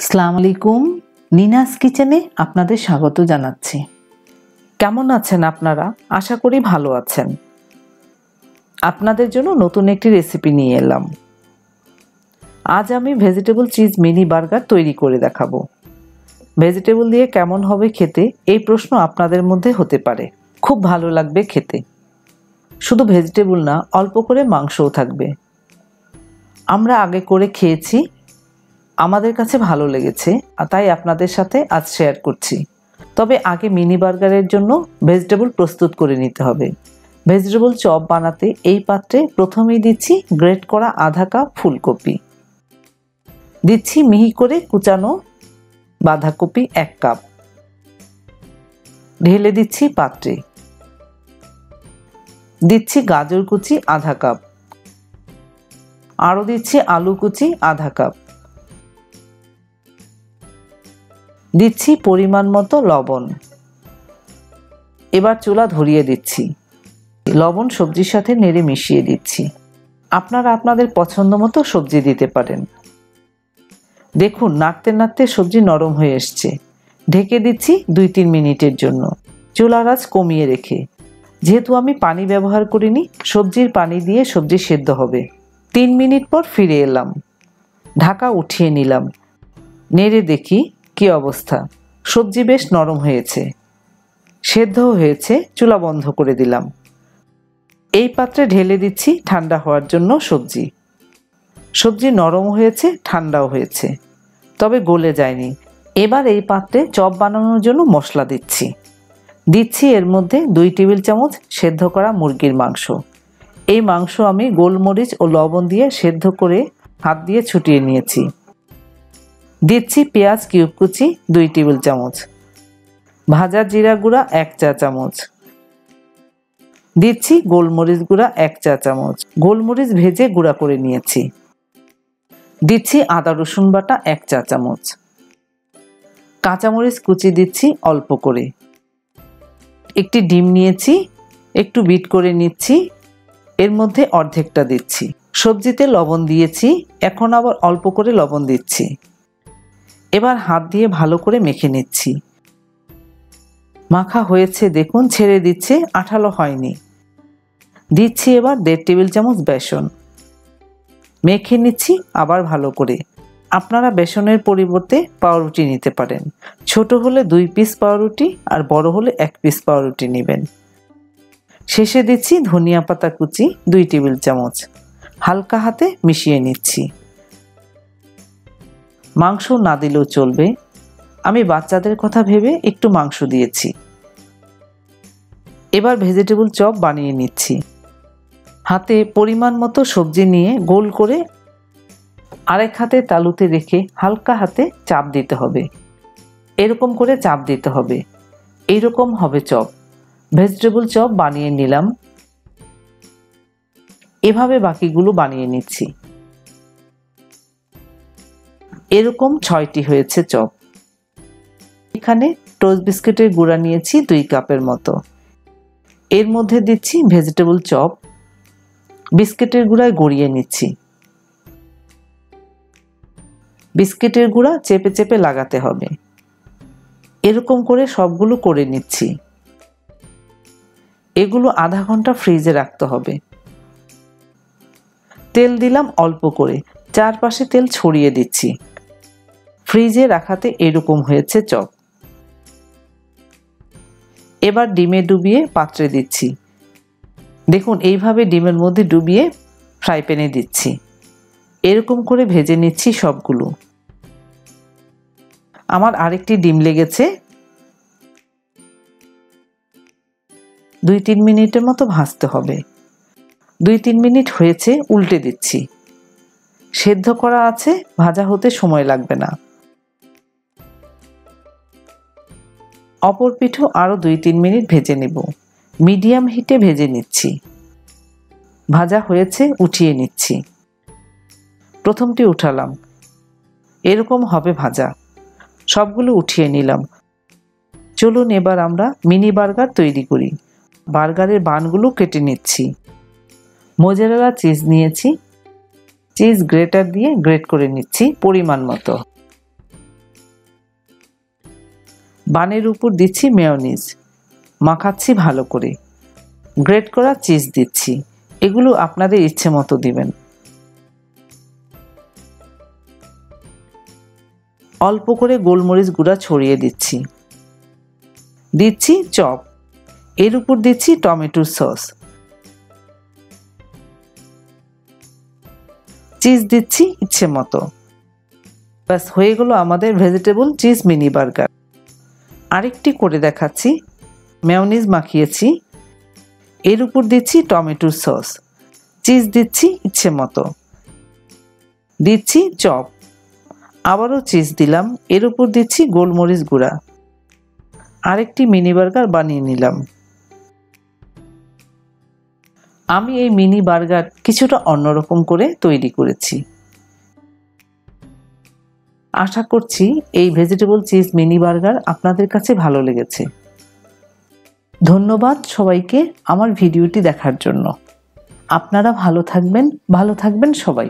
আসসালামু আলাইকুম। নিনাস কিচেনে আপনাদের স্বাগত জানাচ্ছি। কেমন আছেন আপনারা? আশা করি ভালো আছেন। আপনাদের জন্য নতুন একটি রেসিপি নিয়ে এলাম। আজ আমি ভেজিটেবল চিজ মিনি বার্গার তৈরি করে দেখাবো। ভেজিটেবল দিয়ে কেমন হবে খেতে, এই প্রশ্ন আপনাদের মধ্যে হতে পারে। খুব ভালো লাগবে খেতে। শুধু ভেজিটেবল না, অল্প করে মাংসও থাকবে। আমরা আগে করে খেয়েছি, আমাদের কাছে ভালো লেগেছে, তাই আপনাদের সাথে আজ শেয়ার করছি। তবে আগে মিনি বার্গারের জন্য ভেজিটেবল প্রস্তুত করে নিতে হবে। ভেজিটেবল চপ বানাতে এই পাত্রে প্রথমেই দিচ্ছি গ্রেট করা আধা কাপ ফুলকপি, দিচ্ছি মিহি করে কুচানো বাঁধাকপি 1 কাপ, ঢেলে দিচ্ছি পাত্রে। দিচ্ছি গাজর কুচি আধা কাপ, আরও দিচ্ছি আলু কুচি আধা কাপ, দিচ্ছি পরিমাণ মতো লবণ। এবার চুলা ধরিয়ে দিচ্ছি। লবণ সবজির সাথে নেড়ে মিশিয়ে দিচ্ছি। আপনারা আপনাদের পছন্দ মতো সবজি দিতে পারেন। দেখুন, নাড়তে নাড়তে সবজি নরম হয়ে এসছে। ঢেকে দিচ্ছি 2-3 মিনিটের জন্য, চুলার আঁচ কমিয়ে রেখে। যেহেতু আমি পানি ব্যবহার করিনি, সবজির পানি দিয়ে সবজি সেদ্ধ হবে। 3 মিনিট পর ফিরে এলাম। ঢাকা উঠিয়ে নিলাম। নেড়ে দেখি কি অবস্থা। সবজি বেশ নরম হয়েছে, সেদ্ধও হয়েছে। চুলা বন্ধ করে দিলাম। এই পাত্রে ঢেলে দিচ্ছি ঠান্ডা হওয়ার জন্য সবজি। সবজি নরম হয়েছে, ঠান্ডাও হয়েছে, তবে গলে যায়নি। এবার এই পাত্রে চপ বানানোর জন্য মশলা দিচ্ছি এর মধ্যে 2 টেবিল চামচ সেদ্ধ করা মুরগির মাংস। এই মাংস আমি গোলমরিচ ও লবণ দিয়ে সেদ্ধ করে হাত দিয়ে ছুটিয়ে নিয়েছি। দিচ্ছি পেঁয়াজ কিউব কুচি 2 টেবিল চামচ, ভাজা জিরা গুঁড়া 1 চা চামচ, দিচ্ছি গোলমরিচ গুঁড়া 1 চা চামচ, গোলমরিচ ভেজে গুঁড়া করে নিয়েছি। দিচ্ছি আদা রসুন বাটা 1 চা চামচ, কাঁচামরিচ কুচি দিচ্ছি অল্প করে। একটি ডিম নিয়েছি, একটু বিট করে নিচ্ছি। এর মধ্যে অর্ধেকটা দিচ্ছি। সবজিতে লবণ দিয়েছি, এখন আবার অল্প করে লবণ দিচ্ছি। এবার হাত দিয়ে ভালো করে মেখে নিচ্ছি। মাখা হয়েছে দেখুন, ছেড়ে দিচ্ছে, আঠালো হয়নি। দিচ্ছি এবার 1.5 টেবিল চামচ বেসন। মেখে নিচ্ছি আবার ভালো করে। আপনারা বেসনের পরিবর্তে পাউরুটি নিতে পারেন। ছোট হলে 2 পিস পাউরুটি আর বড় হলে 1 পিস পাউরুটি নেবেন। শেষে দিচ্ছি ধনিয়া পাতা কুচি 2 টেবিল চামচ। হালকা হাতে মিশিয়ে নিচ্ছি। মাংস না দিলেও চলবে, আমি বাচ্চাদের কথা ভেবে একটু মাংস দিয়েছি। এবার ভেজিটেবল চপ বানিয়ে নিচ্ছি। হাতে পরিমাণ মতো সবজি নিয়ে গোল করে আরেক হাতে তালুতে রেখে হালকা হাতে চাপ দিতে হবে। এরকম করে চাপ দিতে হবে। এইরকম হবে চপ। ভেজিটেবল চপ বানিয়ে নিলাম। এভাবে বাকিগুলো বানিয়ে নিচ্ছি। এরকম 6টি হয়েছে চপ। এখানে টোস্ট বিস্কুটের গুঁড়া নিয়েছি 2 কাপের মতো। এর মধ্যে দিচ্ছি ভেজিটেবল চপ। বিস্কুটের গুঁড়ায় গড়িয়ে নিচ্ছি। বিস্কুটের গুঁড়া চেপে চেপে লাগাতে হবে। এরকম করে সবগুলো করে নিচ্ছি। এগুলো আধা ঘন্টা ফ্রিজে রাখতে হবে। তেল দিলাম অল্প করে, চারপাশে তেল ছড়িয়ে দিচ্ছি। ফ্রিজে রাখাতে এরকম হয়েছে চপ। এবার ডিমে ডুবিয়ে পাত্রে দিচ্ছি। দেখুন, এইভাবে ডিমের মধ্যে ডুবিয়ে ফ্রাই প্যানে দিচ্ছি। এরকম করে ভেজে নিচ্ছি সবগুলো। আমার আরেকটি ডিম লেগেছে। 2-3 মিনিটের মতো ভাজতে হবে। 2-3 মিনিট হয়েছে, উল্টে দিচ্ছি। সেদ্ধ করা আছে, ভাজা হতে সময় লাগবে না। অপর পিঠও আরও 2-3 মিনিট ভেজে নেব। মিডিয়াম হিটে ভেজে নিচ্ছি। ভাজা হয়েছে, উঠিয়ে নিচ্ছি। প্রথমটি উঠালাম। এরকম হবে ভাজা। সবগুলো উঠিয়ে নিলাম। চলুন এবার আমরা মিনি বার্গার তৈরি করি। বার্গারের বানগুলো কেটে নিচ্ছি। মোজারেলা চিজ নিয়েছি। চিজ গ্রেটার দিয়ে গ্রেট করে নিচ্ছি পরিমাণ মতো। বানের উপর দিচ্ছি মেয়োনিজ, মাখাচ্ছি ভালো করে। গ্রেট করা চিজ দিচ্ছি, এগুলো আপনাদের ইচ্ছে মতো দিবেন। অল্প করে গোলমরিচ গুঁড়া ছড়িয়ে দিচ্ছি। দিচ্ছি চপ, এর উপর দিচ্ছি টমেটোর সস, চিজ দিচ্ছি ইচ্ছে মতো। ব্যাস হয়ে গেল আমাদের ভেজিটেবল চিজ মিনি বার্গার। আরেকটি করে দেখাচ্ছি। মেয়োনিজ মাখিয়েছি, এর উপর দিচ্ছি টমেটোর সস, চিজ দিচ্ছি ইচ্ছে মতো। দিচ্ছি চপ, আবারও চিজ দিলাম, এর উপর দিচ্ছি গোলমরিচ গুঁড়া। আরেকটি মিনি বার্গার বানিয়ে নিলাম। আমি এই মিনি বার্গার কিছুটা অন্যরকম করে তৈরি করেছি। আশা করছি এই ভেজিটেবল চিজ মিনি বার্গার আপনাদের কাছে ভালো লেগেছে। ধন্যবাদ সবাইকে আমার ভিডিওটি দেখার জন্য। আপনারা ভালো থাকবেন সবাই।